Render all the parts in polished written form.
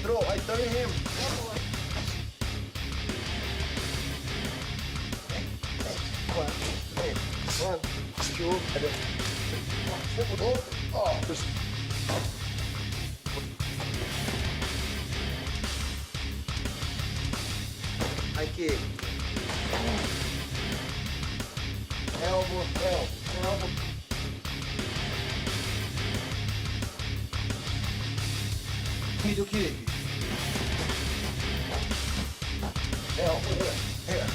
throw. I turn him. One, two, I kick. Elbow, elbow. Middle kick. Elbow, here. Here.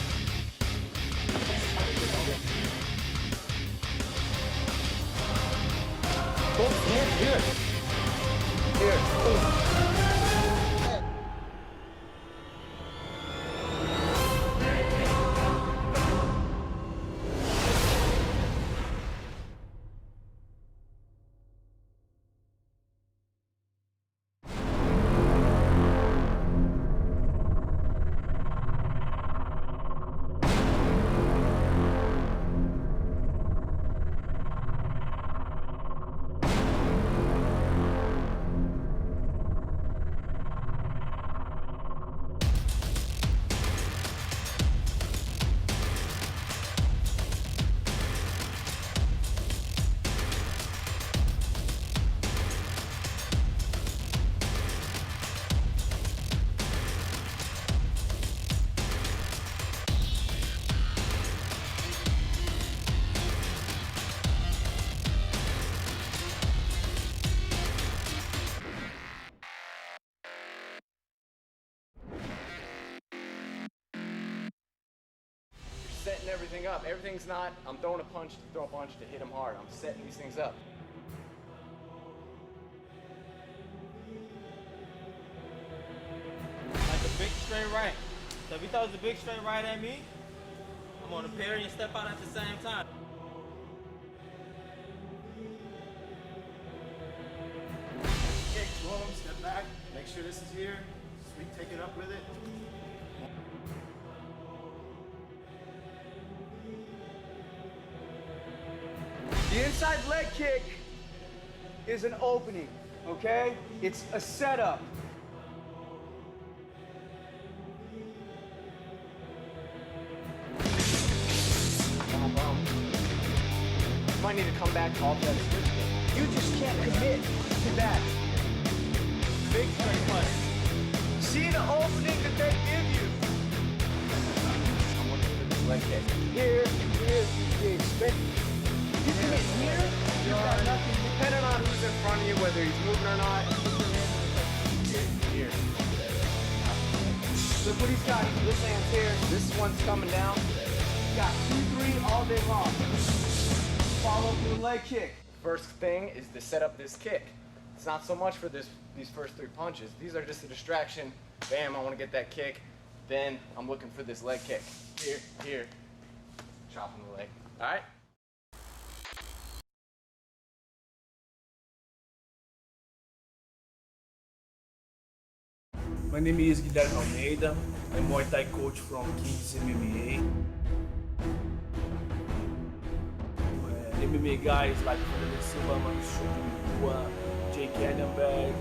Setting everything up. Everything's not, I'm throwing a punch to throw a punch to hit him hard. I'm setting these things up. Like a big straight right. So if he throws a big straight right at me, I'm gonna parry and step out at the same time. Kick, boom, step back. Make sure this is here. Sweep, take it up with it. The inside leg kick is an opening, okay? It's a setup. You might need to come back off that switch. You just can't commit to that. Big straight punch. See the opening that they give you. I'm looking for this leg kick. Here, the expect. You commit here, you got nothing. Depending on who's in front of you, whether he's moving or not. Here. Look what he's got. This hand's here. This one's coming down. He's got 2-3 all day long. Follow through leg kick. First thing is to set up this kick. It's not so much for these first 3 punches. These are just a distraction. Bam, I want to get that kick. Then I'm looking for this leg kick. Here. Chopping the leg. All right? My name is Guilherme Almeida. I'm Muay Thai coach from Kings MMA. MMA guys like Murillo Bustamante, Jake Edenberg.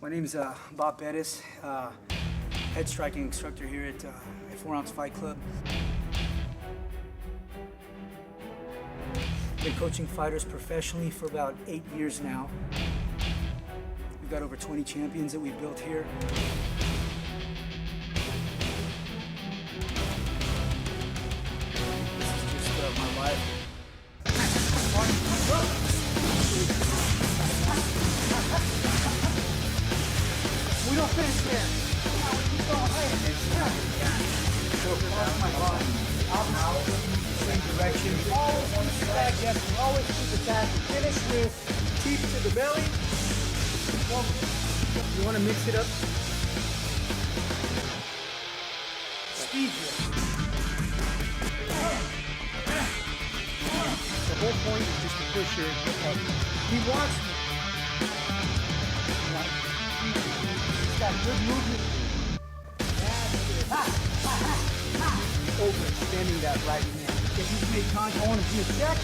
My name is Bob Bettis, head striking instructor here at 4 Ounce Fight Club. Been coaching fighters professionally for about 8 years now. We've got over 20 champions that we've built here. This is just my life. finish there. Now we keep going. So across my body, out now, same direction. Always keep the back, yes, always keep the back. Finish with teeth to the belly. You want to mix it up? Speed here. The whole point is just to push your head. He wants me. He's got good movement. Overextending that right hand. If he's made contact, I want to do a check.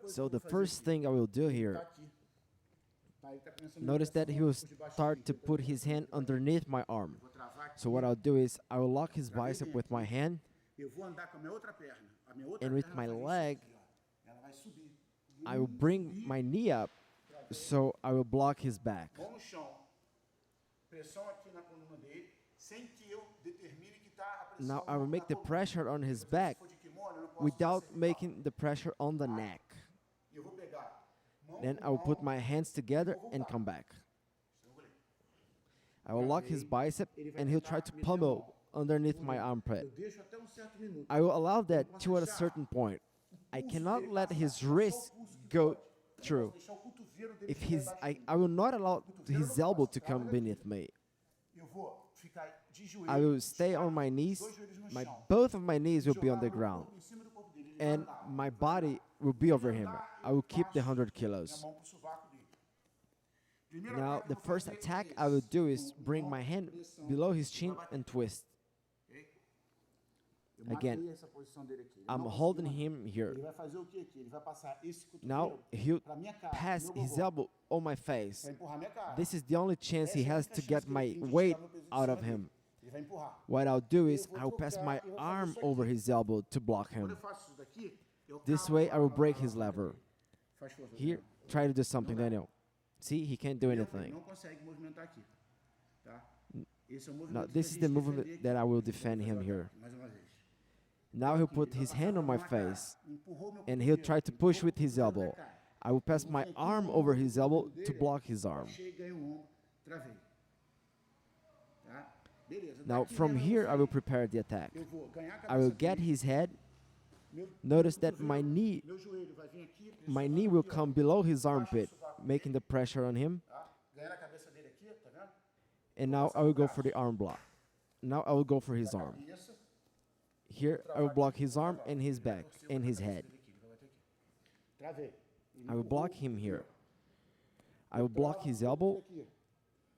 So the first thing I will do here, notice that he will start to put his hand underneath my arm. So what I'll do is I will lock his bicep with my hand, and with my leg, I will bring my knee up, so I will block his back. Now I will make the pressure on his back without making the pressure on the neck. Then I will put my hands together and come back. I will lock his bicep and he'll try to pummel underneath my armpit. I will allow that to at a certain point. I cannot let his wrist go through. I will not allow his elbow to come beneath me. I will stay on my knees. Both of my knees will be on the ground. And my body will be over him. I will keep the 100 kilos. Now, the first attack I will do is bring my hand below his chin and twist. Again, I'm holding him here. Now, he'll pass his elbow on my face. This is the only chance he has to get my weight out of him. What I'll do is I'll pass my arm over his elbow to block him. This way, I will break his lever. Here, try to do something, Daniel. See, he can't do anything. Now, this is the movement that I will defend him here. Now he'll put his hand on my face, and he'll try to push with his elbow. I will pass my arm over his elbow to block his arm. Now, from here, I will prepare the attack. I will get his head. Notice that my knee will come below his armpit, making the pressure on him. And now I will go for the arm block. Now I will go for his arm. Here, I will block his arm and his back and his head. I will block him here. I will block his elbow.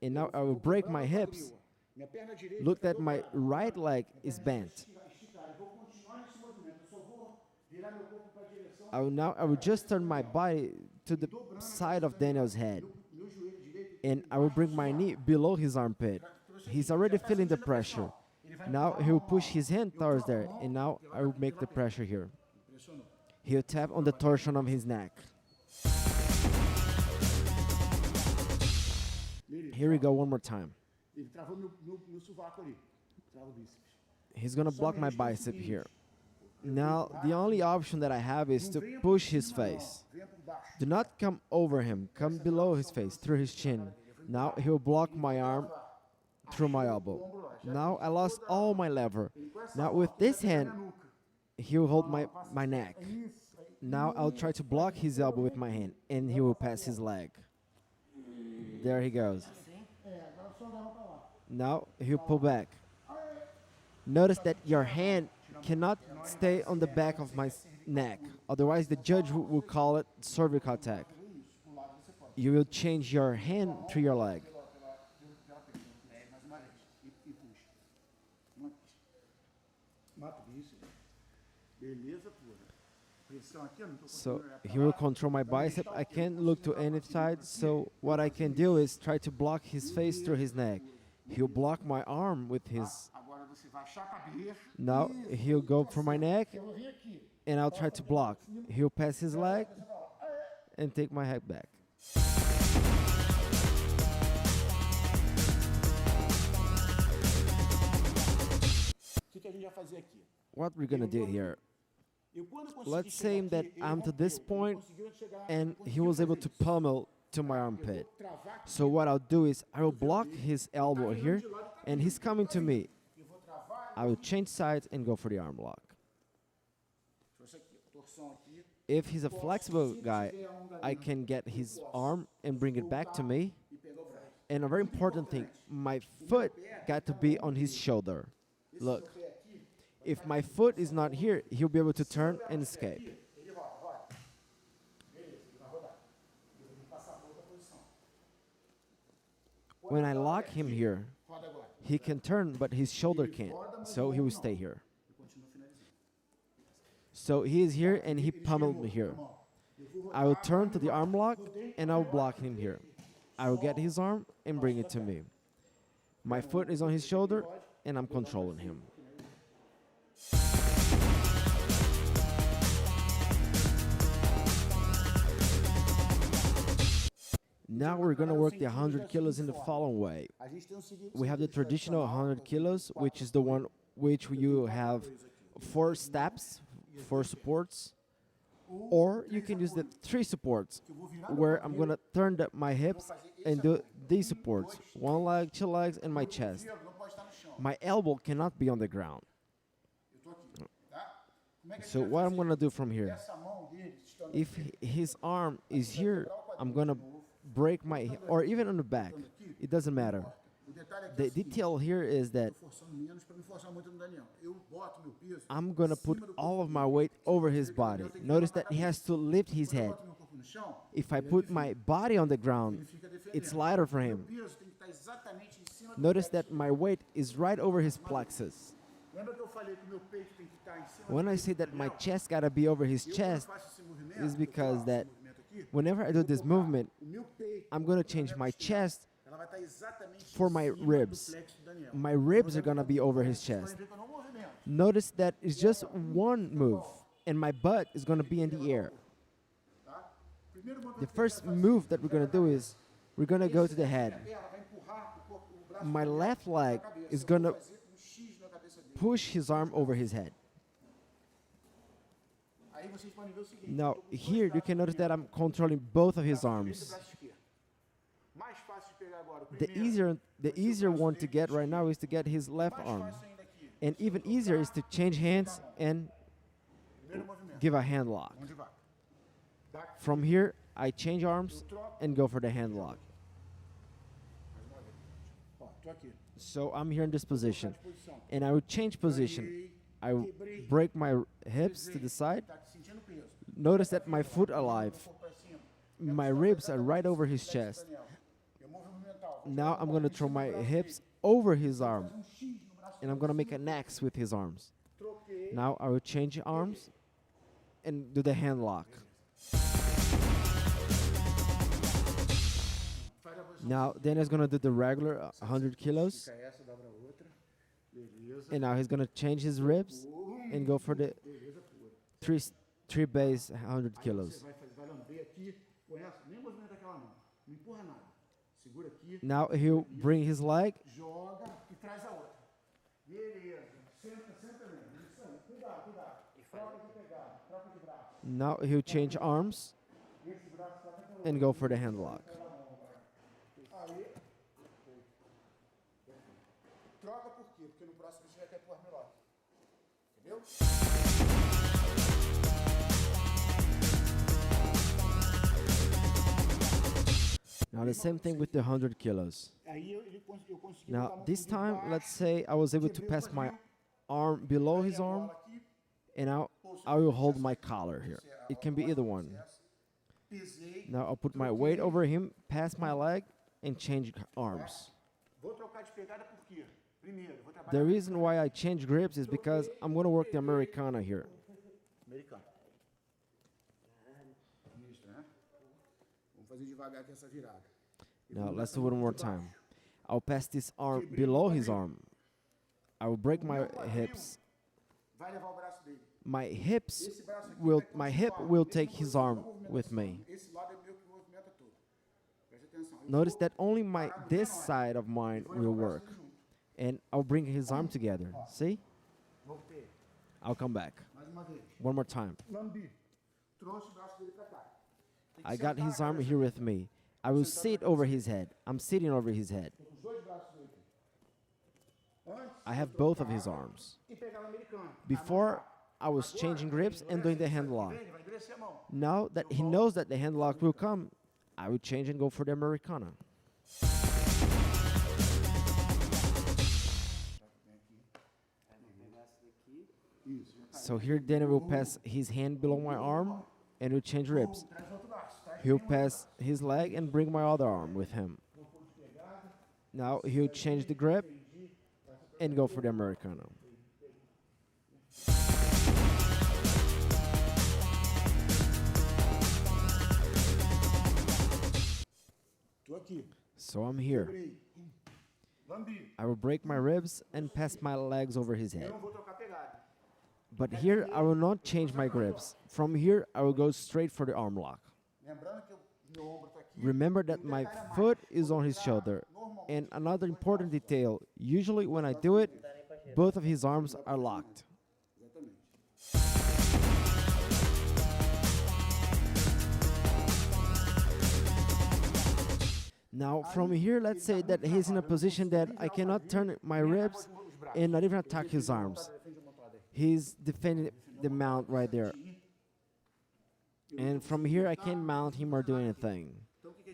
And now I will break my hips. Look that my right leg is bent. I will just turn my body to the side of Daniel's head. And I will bring my knee below his armpit. He's already feeling the pressure. Now he will push his hand towards there. And now I will make the pressure here. He'll tap on the torsion of his neck. Here we go one more time. He's gonna block my bicep here. Now, the only option that I have is to push his face. Do not come over him. Come below his face, through his chin. Now, he'll block my arm through my elbow. Now, I lost all my lever. Now, with this hand, he'll hold my neck. Now, I'll try to block his elbow with my hand, and he will pass his leg. There he goes. Now, he'll pull back. Notice that your hand cannot stay on the back of neck. Otherwise, the judge will call it cervical attack. You will change your hand to your leg. So he will control my bicep. I can't look to any side, so what I can do is try to block his face through his neck. He'll block my arm with his... Now he'll go for my neck, and I'll try to block. He'll pass his leg and take my head back. What we're gonna do here? Let's say that I'm to this point and he was able to pummel to my armpit. So what I'll do is I will block his elbow here and he's coming to me. I will change sides and go for the arm lock. If he's a flexible guy, I can get his arm and bring it back to me. And a very important thing, my foot got to be on his shoulder. Look. If my foot is not here, he'll be able to turn and escape. When I lock him here, he can turn, but his shoulder can't, so he will stay here. So he is here and he pummeled me here. I will turn to the arm lock and I will block him here. I will get his arm and bring it to me. My foot is on his shoulder and I'm controlling him. Now we're going to work the 100 kilos in the following way. We have the traditional 100 kilos, which is the one which you have 4 steps, 4 supports, or you can use the 3 supports, where I'm going to turn my hips and do these supports, 1 leg, 2 legs, and my chest. My elbow cannot be on the ground. So what I'm going to do from here, if his arm is here, I'm going to break my, or even on the back, it doesn't matter. The detail here is that I'm going to put all of my weight over his body. Notice that he has to lift his head. If I put my body on the ground, it's lighter for him. Notice that my weight is right over his plexus. When I say that my chest got to be over his chest, is because that whenever I do this movement, I'm going to change my chest for my ribs. My ribs are going to be over his chest. Notice that it's just one move, and my butt is going to be in the air. The first move that we're going to do is we're going to go to the head. My left leg is going to push his arm over his head. Now, here you can notice that I'm controlling both of his arms. The easier one to get right now is to get his left arm. And even easier is to change hands and give a hand lock. From here, I change arms and go for the hand lock. So I'm here in this position. And I will change position. I will break my hips to the side. Notice that my foot alive. My ribs are right over his chest. Now I'm going to throw my hips over his arm. And I'm going to make an X with his arms. Now I will change arms and do the hand lock. Now Daniel's going to do the regular 100 kilos. And now he's going to change his ribs and go for the three base 100 kilos. Now he'll bring his leg. Now he'll change arms and go for the hand lock. Now the same thing with the 100 kilos. Now this time, let's say I was able to pass my arm below his arm and now I will hold my collar here. It can be either one. Now I'll put my weight over him, pass my leg, and change arms. Vou trocar de pegada por quê? Primeiro, vou trabalhar The reason why I change grips is because I'm going to work the Americana here. americano. Isso, né? Vamos fazer devagar aqui essa virada. Now let's do it one more time. I'll pass this arm below his arm. I will break my hips. Vai levar o braço dele. My hips Esse braço aqui will, vai my continuar hip a will mesma take his arm movimentação. with me. Esse lado é meio que movimenta todo. Presta atenção. Eu Notice vou that only parar no this menor. side of mine Vou levar will o braço work. dele junto. And I'll bring his arm together. See? Voltei. I'll come back. Mais uma vez. One more time. Lambi. Trouxe o braço dele pra cá. Tem que I got sentar his a arm cabeça here with me. I will sit over his head. I'm sitting over his head. com os dois braços dele aqui. Antes, I have both of his arms. e pegar o americano. Before, I was changing grips and doing the hand lock. Ele vai endurecer a mão. Now that he knows that the hand lock will come, I will change and go for the Americana. So here Danny will pass his hand below my arm and will change ribs. Traz o outro braço, tá? He'll pass his leg and bring my other arm with him. Now he'll change the grip and go for the Americana. Tô aqui. So I'm here. Quebrei. Lambi. I will break my ribs and pass my legs over his Eu head. não vou trocar pegada. But here I will not change my grips. From here I will go straight for the arm lock. Lembrando que meu ombro tá aqui. Remember that my foot is on his shoulder. And another important detail, usually when I do it, both of his arms are locked. Exatamente. Now from here, let's say that he's in a position that I cannot turn my ribs and not even attack his arms. He's defending the mount right there. And from here I can't mount him or do anything.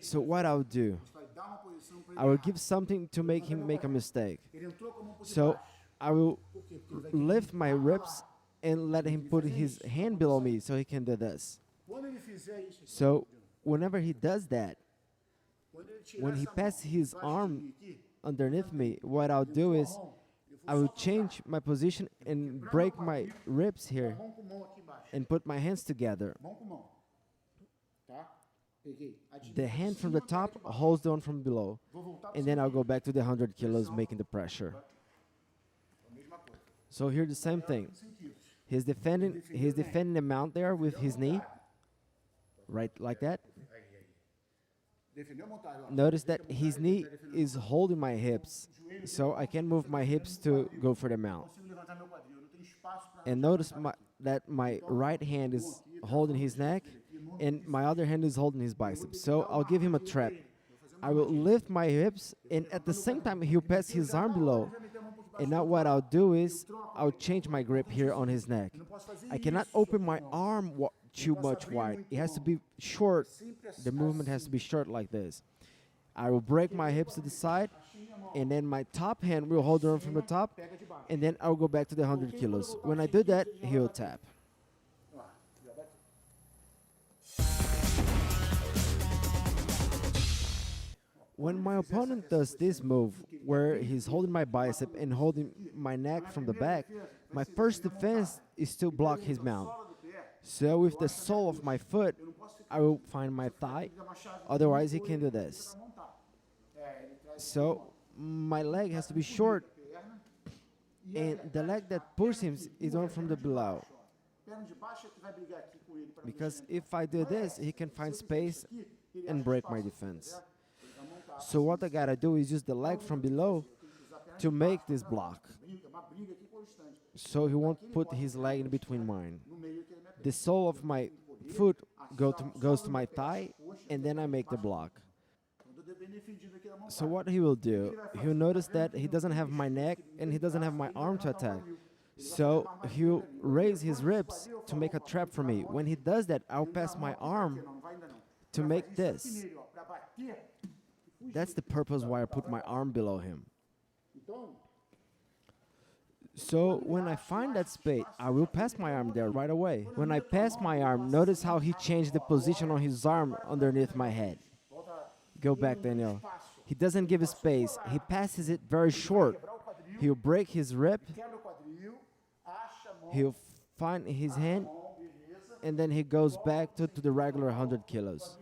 So what I'll do, Vai dar uma posição pra ele. I will give something to make him make a mistake. Ele entrou com a mão por So debaixo. I will Por quê? Porque ele vai lift my ribs and let him put his hand below me so he can do this. Quando ele fizer isso, So whenever he does that, quando ele tirar when he essa mão passes his embaixo de arm mim aqui, underneath me, what I'll do is eu I will change my position and break my ribs here mão com mão aqui embaixo. and put my hands together. Mão com mão. Tá? Peguei. The hand from the top holds the one from below. Vou voltar And then I'll go back to the 100 kilos, making the pressure. a mesma coisa. So here the same thing. 100 quilos. He's defending the mount there with his knee, right like that. Defendeu a montagem, ó. Notice that his knee is holding my hips, so I can move my hips to go for the mount. Consigo levantar meu quadril. Eu não tenho espaço para And notice that my right hand is holding his neck, and my other hand is holding his biceps. So I'll give him a trap. I will lift my hips, and at the same time he'll pass his arm below. And now what I'll do is I'll change my grip here on his neck. I cannot open my arm too much wide. It has to be short. The movement has to be short like this. I will break my hips to the side, and then my top hand will hold the arm from the top, and then I'll go back to the 100 kilos. When I do that, he'll tap. Ó, já bate. When my opponent does this move, where he's holding my bicep and holding my neck from the back, my first defense is to block his mount. So with the sole of my foot, I will find my thigh, otherwise he can do this. So my leg has to be short, and the leg that pushes him is on from the below. Perna de baixo é que vai brigar aqui com ele para Because if I do this, he can find space and break my defense. So what I gotta do is use the leg from below to make this block, briga, uma briga aqui constante. so he won't put his leg in between mine. No meio que ele mete. The sole of my foot goes to my thigh, and then I make the block. Quando eu dei bem defendido aqui na mão. So what he will do, he'll notice that he doesn't have my neck and he doesn't have my arm to attack. So he'll raise his ribs to make a trap for me. When he does that, I'll pass my arm Não vai ainda não. to make this. Nele, ó, para bater. That's the purpose why I put my arm below him. Então, So when I find that space, I will pass my arm there right away. When I pass my arm, notice how he changed the position on his arm underneath my head. Go back, Daniel. He doesn't give space. He passes it very short. He'll break his rib. He'll find his hand, and then he goes back to the regular 100 kilos.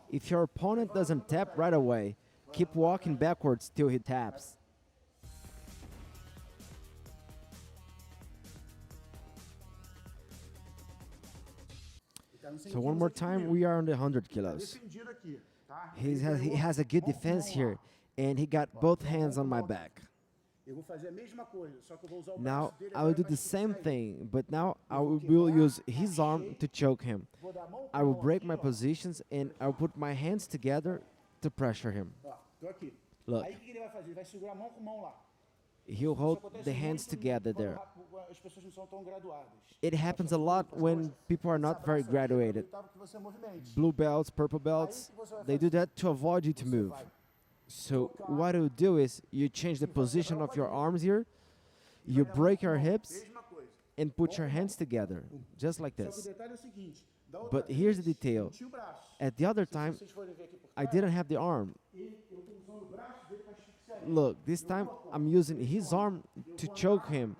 If your opponent doesn't tap right away, keep walking backwards till he taps. So one more time, we are on the 100 kilos. He has a good defense here, and he got both hands on my back. Now I will do the same thing, but now I will use his arm to choke him. I will break my positions, and I'll put my hands together to pressure him. Look. He'll hold the hands together there. It happens a lot when people are not very graduated. Blue belts, purple belts, they do that to avoid you to move. So what you do is you change the position of your arms here, you break your hips, and put your hands together, just like this. But here's the detail. At the other time, I didn't have the arm. Look, this time I'm using his arm to choke him.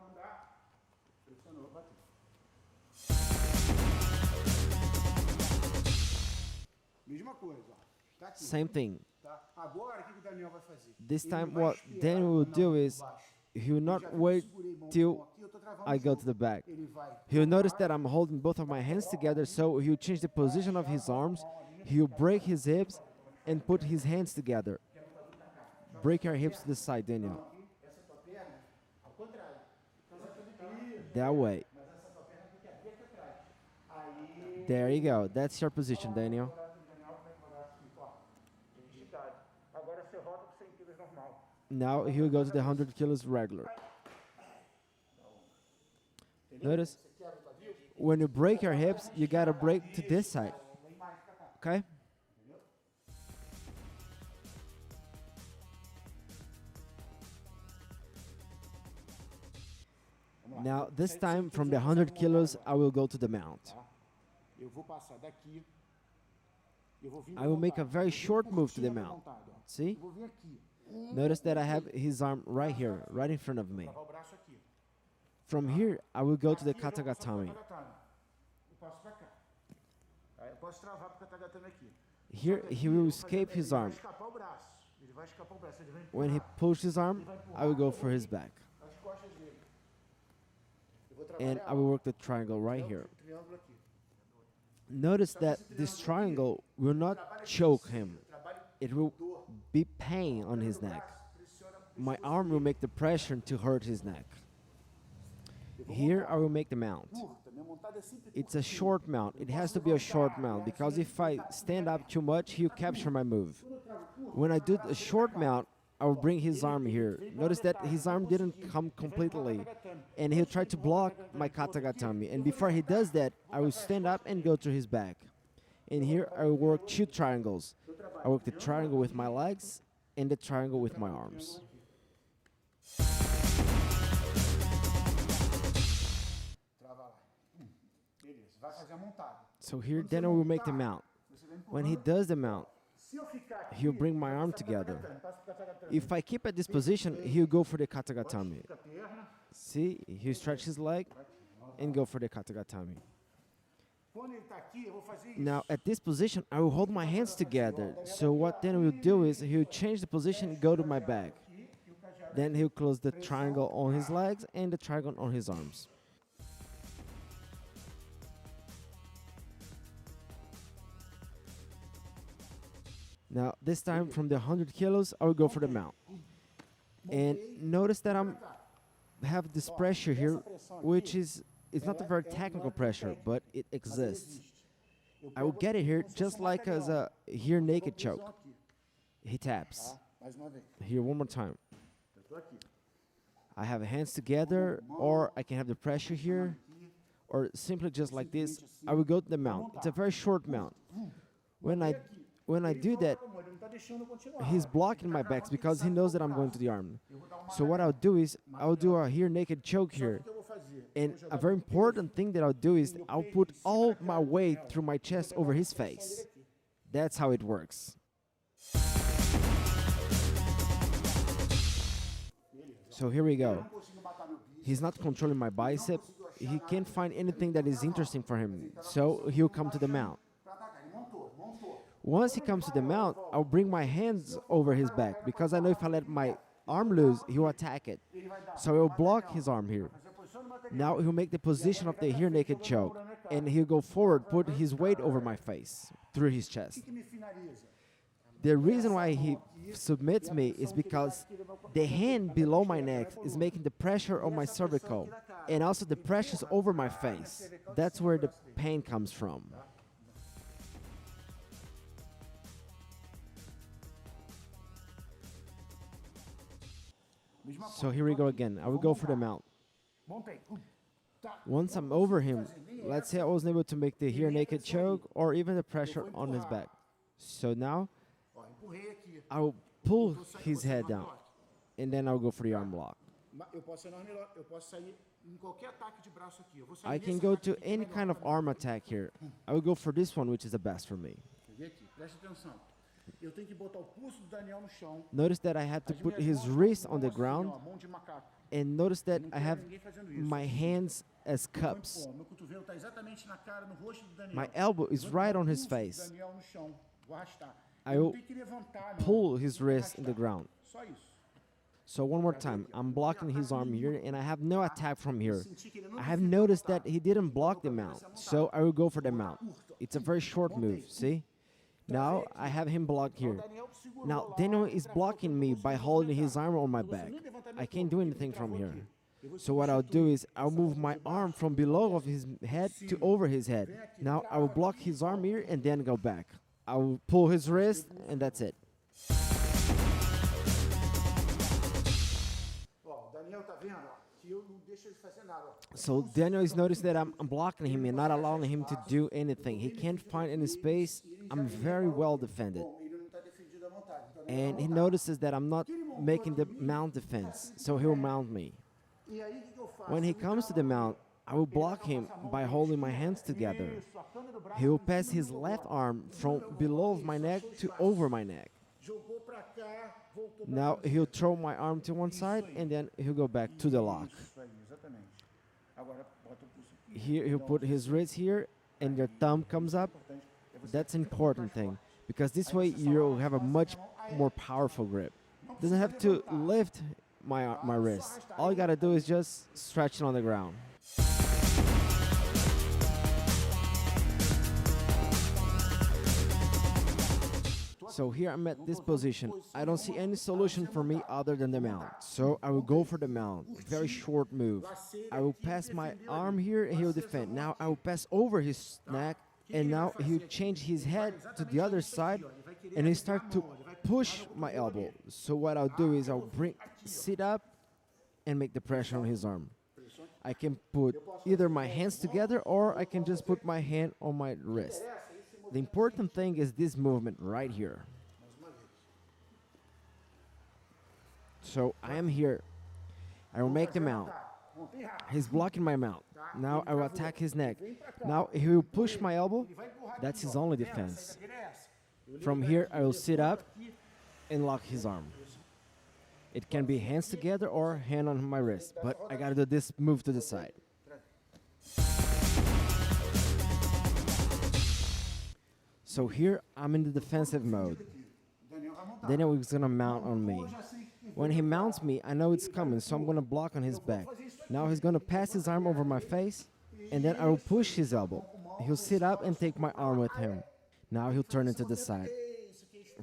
Same thing. This time what Daniel will do is he will not wait till I go to the back. He'll notice that I'm holding both of my hands together, so he'll change the position of his arms, he'll break his hips and put his hands together. Break your hips to the side, Daniel. That way. There you go. That's your position, Daniel. Now he'll go to the 100 kilos regular. Notice, when you break your hips, you gotta break to this side. Okay? Now, this time from the 100 kilos, I will go to the mount. I will make a very short move to the mount. See? Notice that I have his arm right here, right in front of me. From here, I will go to the katagatame. Here, he will escape his arm. When he pulls his arm, I will go for his back. And I will work the triangle right here. Notice that this triangle will not choke him. It will be pain on his neck. My arm will make the pressure to hurt his neck. Here I will make the mount. It's a short mount. It has to be a short mount because if I stand up too much, he'll capture my move. When I do a short mount, I will bring his arm here. Notice that his arm didn't come completely, and he'll try to block my katagatame. And before he does that, I will stand up and go to his back. And here I will work two triangles. I work the triangle with my legs and the triangle with my arms. So here, then I will make the mount. When he does the mount, he'll bring my arm together. If I keep at this position, he'll go for the katagatame. See, he'll stretch his leg and go for the katagatame. Now, at this position, I will hold my hands together. So what then we'll do is he'll change the position and go to my back. Then he'll close the triangle on his legs and the triangle on his arms. Now, this time from the 100 kilos, I will go for the mount. And notice that I have this pressure here, which is, it's not a very technical pressure, but it exists. I will get it here just like as a here naked choke. He taps. Here one more time. I have hands together, or I can have the pressure here, or simply just like this. I will go to the mount. It's a very short mount. When I when I do that, he's blocking my backs because he knows that I'm going to the arm. So what I'll do is I'll do a rear naked choke here. And a very important thing that I'll do is I'll put all my weight through my chest over his face. That's how it works. So here we go. He's not controlling my bicep. He can't find anything that is interesting for him. So he'll come to the mount. Once he comes to the mount, I'll bring my hands over his back because I know if I let my arm loose, he'll attack it. So I'll block his arm here. Now he'll make the position of the rear naked choke, and he'll go forward, put his weight over my face, through his chest. The reason why he submits me is because the hand below my neck is making the pressure on my cervical, and also the pressure over my face. That's where the pain comes from. So here we go again. I will go for the mount. Once I'm over him, let's say I wasn't able to make the rear naked choke or even the pressure on his back. So now I'll pull his head down, and then I'll go for the arm block. I can go to any kind of arm attack here. I will go for this one, which is the best for me. Notice that I have to put his wrist on the ground, and notice that I have my hands as cups. My elbow is right on his face. I will pull his wrist in the ground. So one more time, I'm blocking his arm here, and I have no attack from here. I have noticed that he didn't block the mount, so I will go for the mount. It's a very short move, see? Now I have him blocked here. Now Daniel is blocking me by holding his arm on my back. I can't do anything from here. So what I'll do is I'll move my arm from below of his head to over his head. Now I will block his arm here and then go back. I will pull his wrist, and that's it. So Daniel is noticing that I'm blocking him and not allowing him to do anything. He can't find any space. I'm very well defended. And he notices that I'm not making the mount defense, so he'll mount me. When he comes to the mount, I will block him by holding my hands together. He will pass his left arm from below of my neck to over my neck. Now he'll throw my arm to one side, and then he'll go back to the lock. Here he'll put his wrist here, and your thumb comes up. That's an important thing, because this way you'll have a much more powerful grip. Doesn't have to lift my wrist. All you gotta do is just stretch it on the ground. So here I'm at this position. I don't see any solution for me other than the mount. So I will go for the mount. Very short move. I will pass my arm here and he'll defend. Now I will pass over his neck, and now he'll change his head to the other side, and he start to push my elbow. So what I'll do is I'll sit up and make the pressure on his arm. I can put either my hands together, or I can just put my hand on my wrist. The important thing is this movement right here. So I am here. I will make the mount. He's blocking my mount. Now I will attack his neck. Now he will push my elbow. That's his only defense. From here I will sit up and lock his arm. It can be hands together or hand on my wrist, but I gotta do this move to the side. So here I'm in the defensive mode. Daniel is gonna mount on me. When he mounts me, I know it's coming, so I'm gonna block on his back. Now he's gonna pass his arm over my face, and then I will push his elbow. He'll sit up and take my arm with him. Now he'll turn it to the side.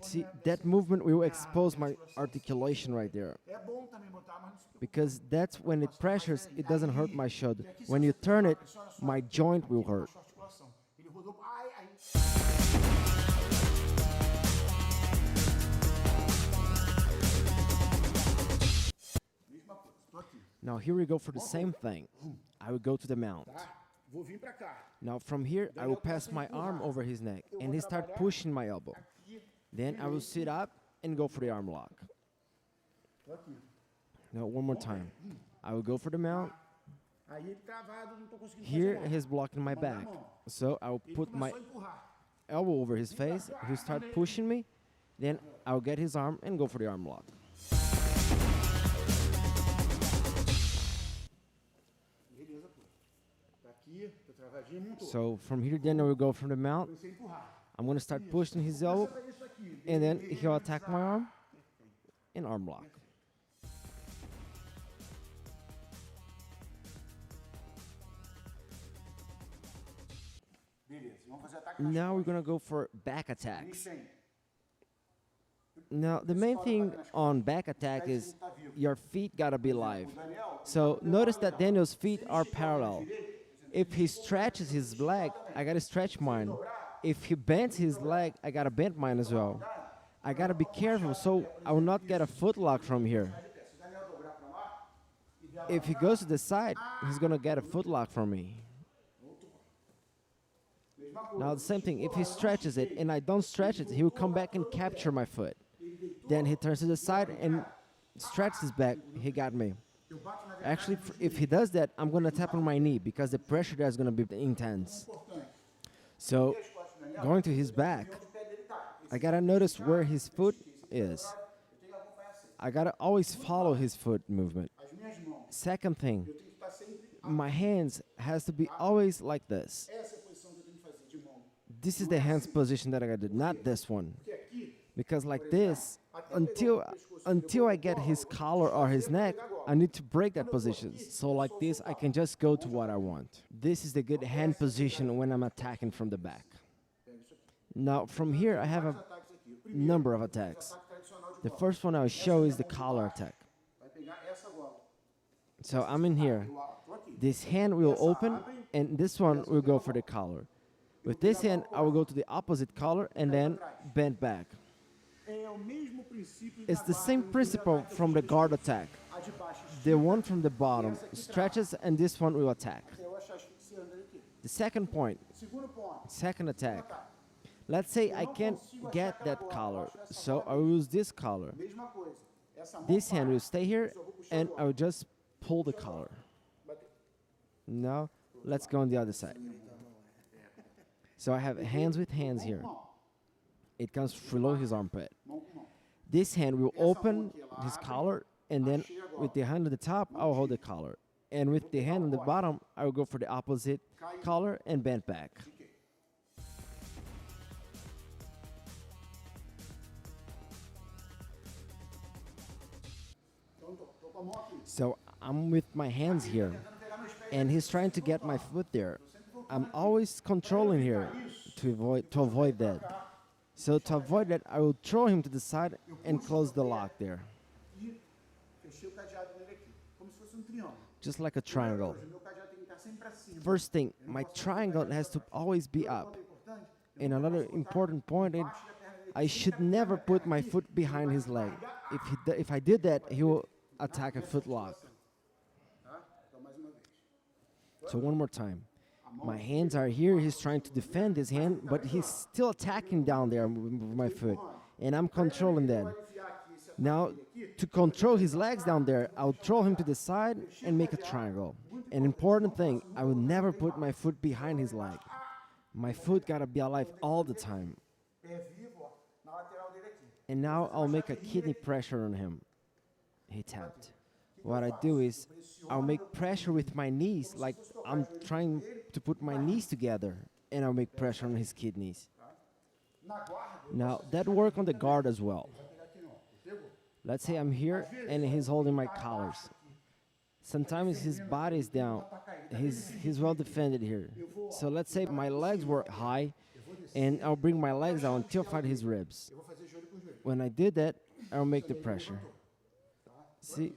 See, that movement will expose my articulation right there. Because that's when it pressures, it doesn't hurt my shoulder. When you turn it, my joint will hurt. Now here we go for the same thing. I will go to the mount. vou vir pra cá. Now from here, I will pass my arm over his neck and he start pushing my elbow. Then I will sit up and go for the arm lock. Tô aqui. Now one more time. I will go for the mount. Aí ele travado, não tô conseguindo Here fazer he's blocking my back. So I will put my elbow over his face. He'll start pushing me. Then I'll get his arm and go for the arm lock. Beleza, pô. Tá aqui, tô travadinho, montou. So from here, then I will go from the mount. Comecei a empurrar. I'm going to start pushing his elbow. Pra isso aqui. And then he'll attack my arm and arm lock. Beleza, vamos fazer ataque Now we're going to go for back attacks. sem. Now, the main thing on back attack is your feet gotta be live. So notice that Daniel's feet are parallel. If he stretches his leg, I gotta stretch mine. If he bends his leg, I gotta bend mine as well. I gotta be careful so I will not get a foot lock from here. If he goes to the side, he's gonna get a foot lock from me. Now the same thing, if he stretches it and I don't stretch it, he will come back and capture my foot. Then he turns to the side and stretches his back, he got me. Actually, if he does that, I'm gonna tap on my knee because the pressure there is gonna be intense. So, going to his back, I gotta notice where his foot is. I gotta always follow his foot movement. Second thing, my hands has to be always like this. This is the hands position that I gotta do, not this one. Because like this, until I get his collar or his neck, I need to break that position. So like this, I can just go to what I want. This is the good hand position when I'm attacking from the back. Now from here, I have a number of attacks. The first one I'll show is the collar attack. So I'm in here. This hand will open, and this one will go for the collar. With this hand, I will go to the opposite collar and then bend back. It's the same principle from the guard attack. The one from the bottom stretches and this one will attack. The second point, second attack. Let's say I can't get that collar, so I will use this collar. This hand will stay here and I will just pull the collar. Now, let's go on the other side. So I have hands with hands here. It comes below his armpit. This hand will open his collar, and then with the hand on the top, I'll hold the collar. And with the hand on the bottom, I will go for the opposite collar and bend back. So I'm with my hands here, and he's trying to get my foot there. I'm always controlling here to avoid that. So to avoid that, I will throw him to the side and close the lock there. Just like a triangle. First thing, my triangle has to always be up. And another important point is I should never put my foot behind his leg. If I did that, he will attack a foot lock. So one more time. My hands are here, he's trying to defend his hand, but he's still attacking down there with my foot. And I'm controlling that. Now, to control his legs down there, I'll throw him to the side and make a triangle. An important thing, I will never put my foot behind his leg. My foot gotta be alive all the time. And now I'll make a kidney pressure on him. He tapped. What I do is, I'll make pressure with my knees, like I'm trying to put my knees together, and I'll make pressure on his kidneys. Now, that works on the guard as well. Let's say I'm here, and he's holding my collars. Sometimes his body is down. He's well defended here. So let's say my legs were high, and I'll bring my legs down until I find his ribs. When I did that, I'll make the pressure. See,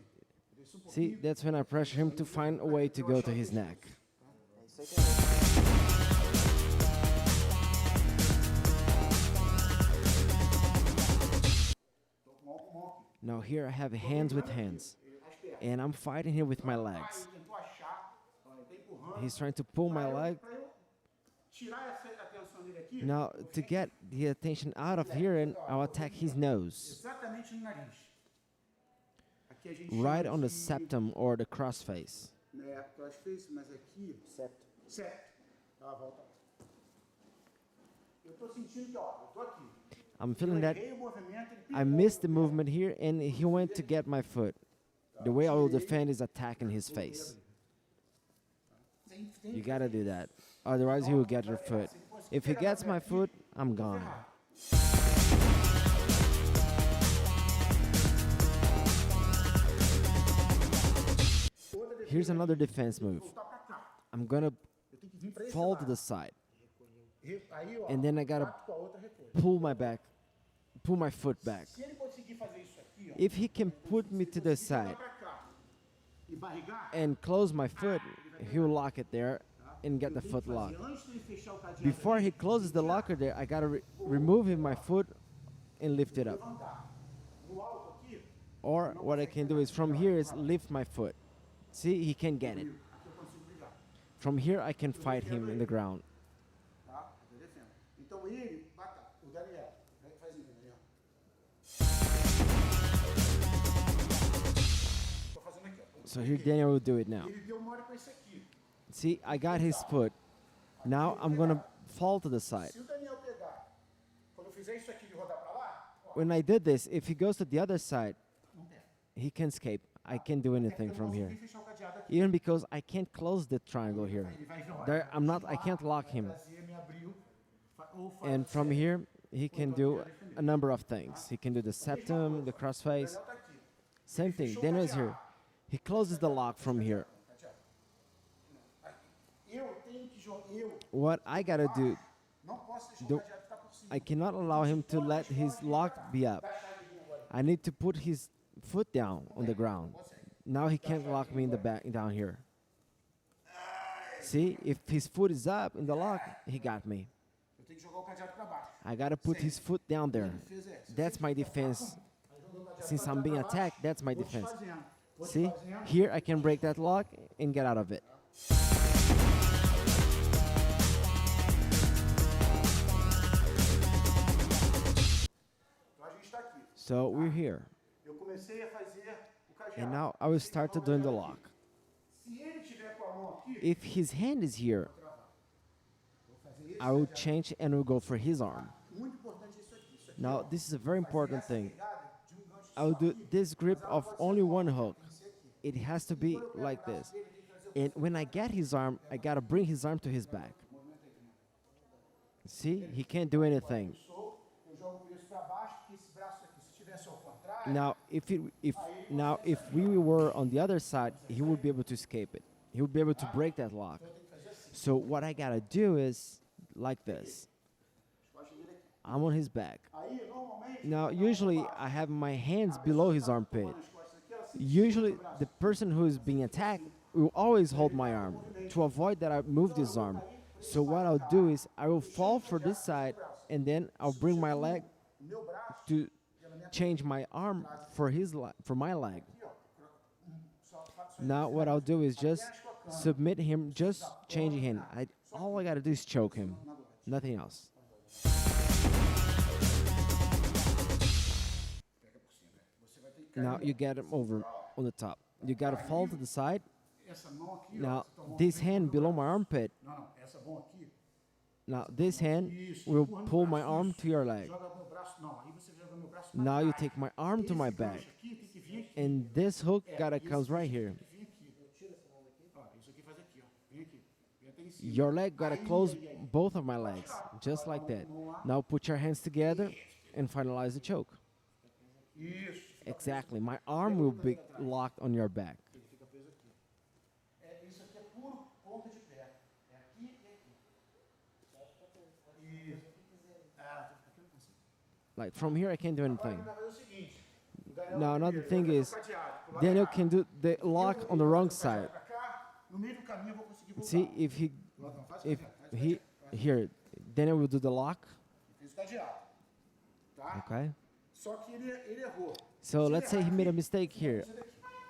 that's when I pressure him to find a way to go to his neck. Now here I have hands with hands, and I'm fighting here with my legs. He's trying to pull my leg. Pra eu tirar essa atenção dele aqui. Now, to get the attention out of here, and I'll attack his nose. Exatamente no nariz. Aqui a gente Right chama on the de, septum or the crossface. né, crossface, mas aqui, septo. Septo. Tá, volta. Eu tô sentindo que, ó, eu tô aqui. I'm feeling that Errei o movimento, ele I missed the movement here, and he went to get my foot. The way I will defend is attacking his face. You gotta do that. Otherwise, he will get your foot. If he gets my foot, I'm gone. Here's another defense move. I'm gonna fall to the side, Aí, ó, and then I gotta bato com a outra recolho. pull my foot back. Se ele conseguir fazer isso aqui, ó, If he can put me to the side pra cá e barrigar, and close my foot, he will lock it there and get the foot locked. antes de ele fechar o cadeado, Before he closes the locker there, I gotta remove my foot and lift it up. no alto aqui, Or what I can do is from here is lift my foot. See, he can't get it. aqui eu consigo brigar, From here, I can fight him in the ground. tá? Eu defendo. Então ele, bata, o Daniel, faz isso, Daniel. Tô fazendo aqui, ó. So here, Daniel will do it now. Ele deu mole com esse aqui. See, I got his foot. Now I'm gonna fall to the side. Se o Daniel pegar, quando eu fizer isso aqui e rodar pra lá, ó, When I did this, if he goes to the other side, não pega. he can escape. I can't do anything from here. Fechar o cadeado aqui. Even because I can't close the triangle here. Ele vai jogar. There, I can't lock him. Trazer, me abriu, ou faz And from here, he can do a number of things. He can do the septum, the crossface. tá aqui. Same thing. Daniel is here. He closes the lock from here. Eu tenho que jogar. Eu What I gotta do, não posso deixar Do- o cadeado ficar por cima. I cannot allow him to let his lock be up. I need to put his foot down on the ground. Now he can't lock me in the back down here. See, if his foot is up in the lock, he got me. Eu tenho que jogar o cadeado pra baixo. I gotta put his foot down there. Fez essa. That's my defense. Since I'm being attacked, that's my Vou te defense. fazendo. Vou te See, fazendo. here I can break that lock and get out of it. Então a gente tá aqui. So we're here. Eu comecei a fazer o cadeado. And now I will start to doing the lock. Se ele tiver com a mão aqui, If his hand is here, vou fazer isso. I will change and will go for his arm. Muito importante isso aqui. Isso aqui Now this is a very important thing. pegada de gancho I will só do aqui. this grip of only one hook. It has to be like this. And when I get his arm, I gotta bring his arm to his back. See, he can't do anything. Solto, eu jogo por isso pra baixo, porque esse braço aqui, se tivesse ao contrário, Now, if we were on the other side, he would be able to escape it. He would be able to break that lock. So what I gotta do is like this. I'm on his back. aí normalmente Now, usually I have my hands below his armpit. Usually, the person who is being attacked will always hold my arm to avoid that I move this arm. So what I'll do is I will fall for this side, and then I'll bring my leg meu braço, to change my arm for for my leg. Now what I'll do is just submit him, just changing him. All I gotta do is choke him, nothing else. Now you get him over on the top. You gotta fall to the side. essa mão aqui, ó, Now essa mão this aqui, hand below my armpit. não, essa mão aqui, Now this hand will pull my arm to your leg. joga meu braço, não, aí você joga meu braço Now you take my arm to my esse back. gancho aqui tem que vir aqui, And this hook gotta comes right here. vem aqui, tira essa mão daqui, ó, isso aqui faz aqui, ó, vem aqui, vem até em cima. Your leg gotta close both of my legs, just like that. Now put your hands together and finalize the choke. Isso, Exactly. My arm will be locked on your back. ele fica preso aqui. Isso aqui é puro ponta de pé, é aqui e aqui. Isso. Ah, tô ficando com isso. Like from here, I can't do anything. Vai fazer o seguinte, o Daniel Now another primeiro, thing vai is, fazer o cadeado pro lado Daniel de cá. can do the lock on the wrong side. Pra cá, no meio do caminho eu vou conseguir voltar. See if he, if he, here, Daniel will do the lock. Fez o cadeado, tá? Okay. Só que ele errou. So let's say he made a mistake here.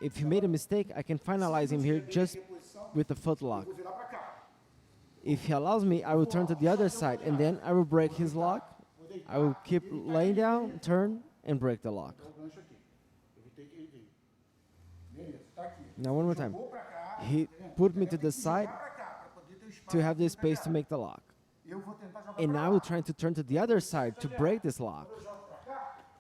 If he made a mistake, I can finalize him here just with the foot lock. If he allows me, I will turn to the other side, and then I will break his lock. I will keep laying down, turn, and break the lock. Now one more time. He put me to the side to have the space to make the lock. And now I will try to turn to the other side to break this lock.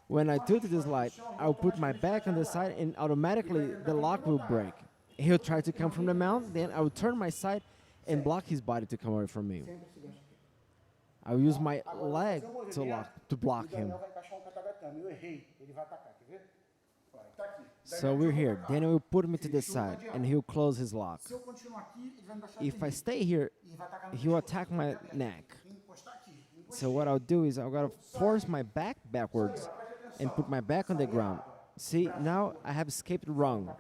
When I do to this light, I'll put my back on the side and automatically the lock will break. He'll try to come from the mount, then I will turn my side and block his body to come away from me. I'll use my leg to block him. So we're here. Then he will put me to the side and he'll close his lock. If I stay here, he will attack my neck. So what I'll do is I've got to force my back backwards and put my back on the ground. See, now I have escaped wrong.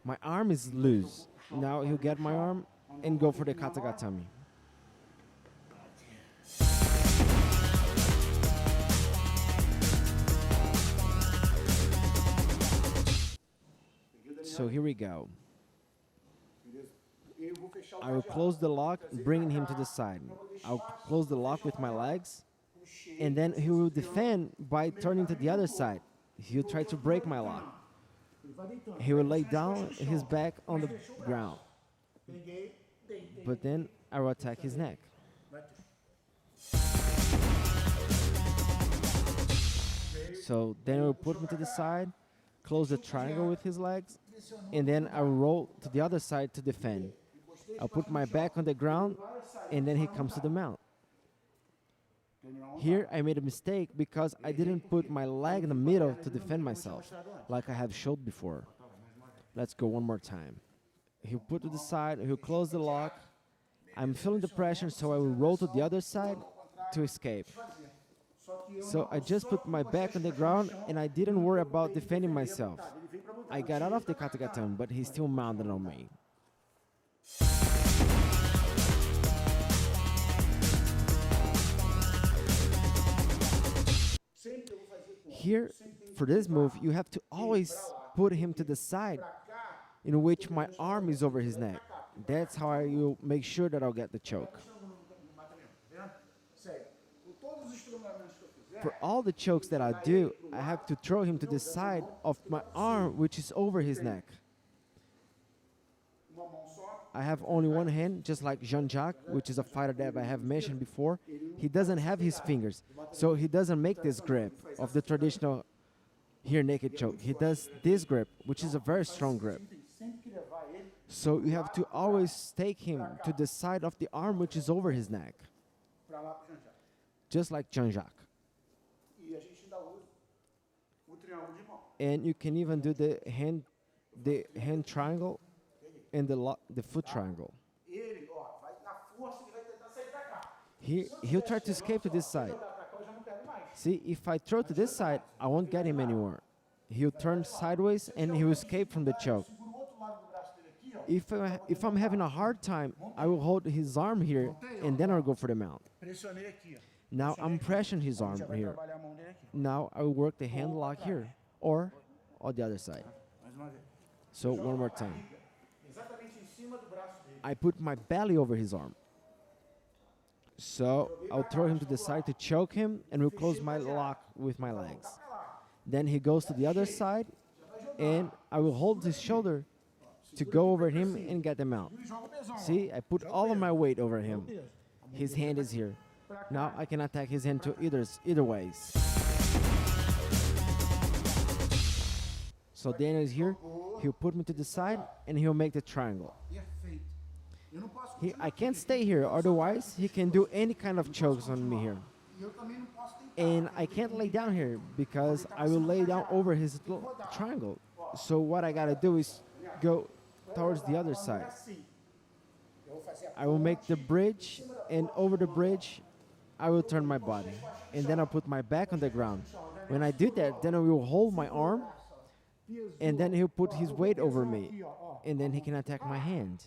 My arm is loose. Now he'll get my arm and go for the katagatame. So here we go. I will close the lock, bringing him to the side. I'll close the lock with my legs, and then he will defend by turning to the other side. He'll try to break my lock. He will lay down his back on the ground, but then I will attack his neck. So then he will put me to the side, close the triangle with his legs, and then I will roll to the other side to defend. I'll put my back on the ground, and then he comes to the mount. Here I made a mistake because I didn't put my leg in the middle to defend myself, like I have showed before. Let's go one more time. He'll put to the side, he'll close the lock. I'm feeling the pressure, so I will roll to the other side to escape. So I just put my back on the ground, and I didn't worry about defending myself. I got out of the katagatame, but he still mounted on me. Here, for this move, you have to always put him to the side in which my arm is over his neck. That's how I will make sure that I'll get the choke. For all the chokes that I do, I have to throw him to the side of my arm, which is over his neck. I have only one hand, just like Jean-Jacques, which is a fighter that I have mentioned before. He doesn't have his fingers, so he doesn't make this grip of the traditional rear naked choke. He does this grip, which is a very strong grip. So you have to always take him to the side of the arm, which is over his neck, just like Jean-Jacques. And you can even do the hand triangle and the foot triangle. He'll try to escape to this side. See, if I throw to this side, I won't get him anymore. He'll turn sideways and he'll escape from the choke. If I'm having a hard time, I will hold his arm here and then I'll go for the mount. Now I'm pressuring his arm here. Now I will work the hand lock here or on the other side. So one more time. I put my belly over his arm. So I'll throw him to the side to choke him and will close my lock with my legs. Then he goes to the other side and I will hold his shoulder to go over him and get him out. See, I put all of my weight over him. His hand is here. Now I can attack his hand to either ways. So Daniel is here. He'll put me to the side and he'll make the triangle. I can't stay here, otherwise he can do any kind of chokes on me here. And I can't lay down here because I will lay down over his triangle. So what I gotta do is go towards the other side. I will make the bridge, and over the bridge I will turn my body. And then I'll put my back on the ground. When I do that, then I will hold my arm, and then he'll put his weight over me. And then he can attack my hand.